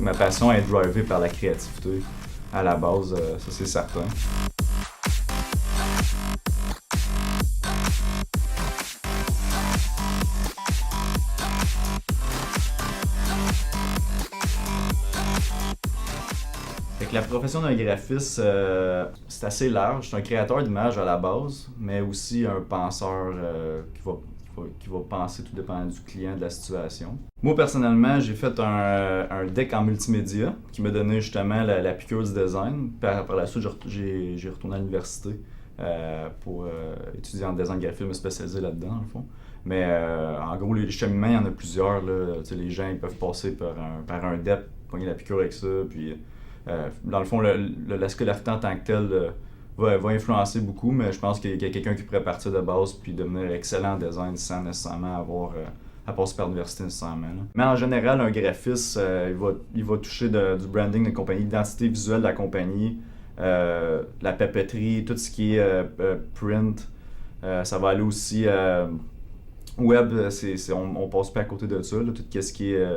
ma passion est drivée par la créativité à la base, ça c'est certain. Fait que la profession d'un graphiste, c'est assez large. Je suis un créateur d'images à la base, mais aussi un penseur qui va penser tout dépendant du client, de la situation. Moi, personnellement, j'ai fait un deck en multimédia qui m'a donné justement la piqûre du design. Par la suite, j'ai retourné à l'université pour étudier en design graphique, me spécialiser là-dedans, dans le fond. Mais en gros, les cheminements, il y en a plusieurs. Là. Les gens ils peuvent passer par un DEP, pogner la piqûre avec ça, puis dans le fond, la scolarité en tant que telle va influencer beaucoup, mais je pense qu'il y a quelqu'un qui pourrait partir de base puis devenir excellent en design sans nécessairement avoir à passer par l'université nécessairement. Là. Mais en général, un graphiste, il va toucher du branding de la compagnie, l'identité visuelle de la compagnie, la papeterie, tout ce qui est print. Ça va aller aussi web, on passe pas à côté de ça, là, tout ce qui est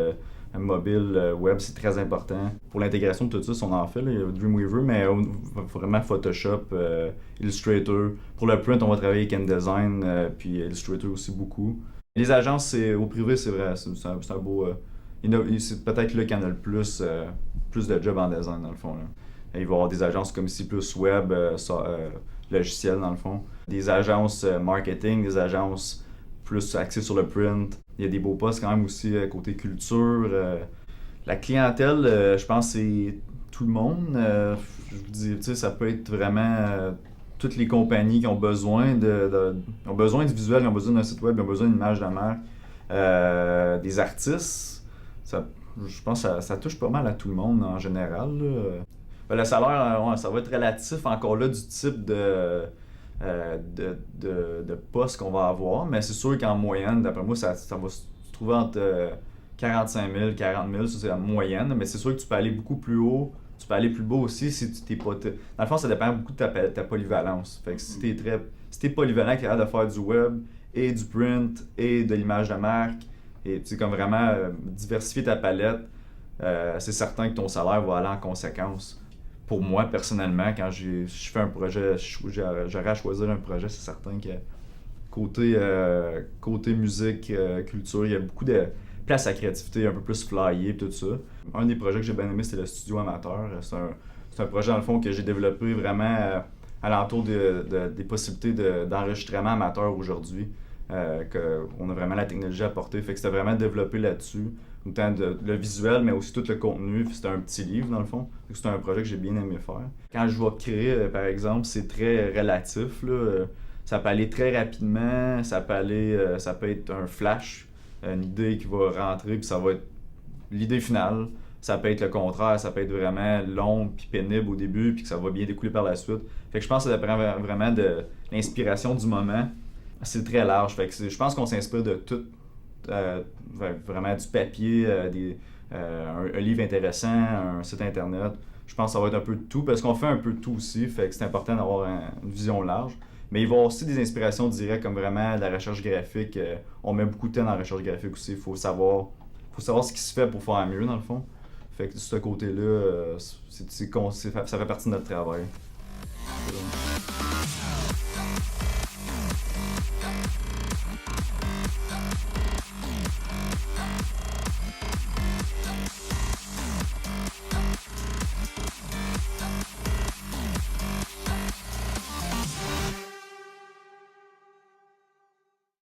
mobile, web, c'est très important. Pour l'intégration de tout ça, on en fait, là, il y a Dreamweaver, mais vraiment Photoshop, Illustrator. Pour le print, on va travailler avec InDesign, puis Illustrator aussi beaucoup. Les agences, au privé, c'est vrai, c'est un beau... c'est peut-être là qu'il y en a le plus de jobs en design, dans le fond. Là. Il va y avoir des agences comme ici, plus web, logiciel, dans le fond. Des agences marketing, des agences plus axées sur le print. Il y a des beaux postes quand même aussi côté culture. La clientèle, je pense que c'est tout le monde. Je vous dis, tu sais, ça peut être vraiment toutes les compagnies qui ont besoin ont besoin du visuel, qui ont besoin d'un site web, qui ont besoin d'une image de marque. Des artistes, je pense que ça touche pas mal à tout le monde en général. Là. Le salaire, ça va être relatif encore là du type de postes qu'on va avoir, mais c'est sûr qu'en moyenne, d'après moi, ça va se trouver entre 45 000, 40 000, ça c'est la moyenne, mais c'est sûr que tu peux aller beaucoup plus haut, tu peux aller plus bas aussi si tu t'es pas... Dans le fond, ça dépend beaucoup de ta polyvalence. Fait que si t'es polyvalent, tu es capable de faire du web et du print et de l'image de marque, et tu sais, comme vraiment diversifier ta palette, c'est certain que ton salaire va aller en conséquence. Pour moi, personnellement, quand je fais un projet, j'aurais à choisir un projet, c'est certain que côté musique, culture, il y a beaucoup de place à créativité, un peu plus flyé, tout ça. Un des projets que j'ai bien aimé, c'était le studio amateur. C'est un projet, dans le fond, que j'ai développé vraiment alentour des possibilités d'enregistrement amateur aujourd'hui. Qu'on a vraiment la technologie à porter. Fait que c'était vraiment développé là-dessus. Autant le visuel, mais aussi tout le contenu. C'était un petit livre, dans le fond. C'était un projet que j'ai bien aimé faire. Quand je vais créer, par exemple, c'est très relatif. Là. Ça peut aller très rapidement. Ça peut être un flash, une idée qui va rentrer, puis ça va être l'idée finale. Ça peut être le contraire. Ça peut être vraiment long puis pénible au début, puis que ça va bien découler par la suite. Fait que je pense que ça dépend vraiment de l'inspiration du moment. C'est très large. Fait que je pense qu'on s'inspire de tout. Vraiment du papier, un livre intéressant, un site internet. Je pense que ça va être un peu de tout parce qu'on fait un peu de tout aussi. Fait que c'est important d'avoir une vision large. Mais il va y avoir aussi des inspirations directes comme vraiment de la recherche graphique. On met beaucoup de temps dans la recherche graphique aussi. Il faut savoir ce qui se fait pour faire mieux dans le fond. Fait que de ce côté-là, ça fait partie de notre travail.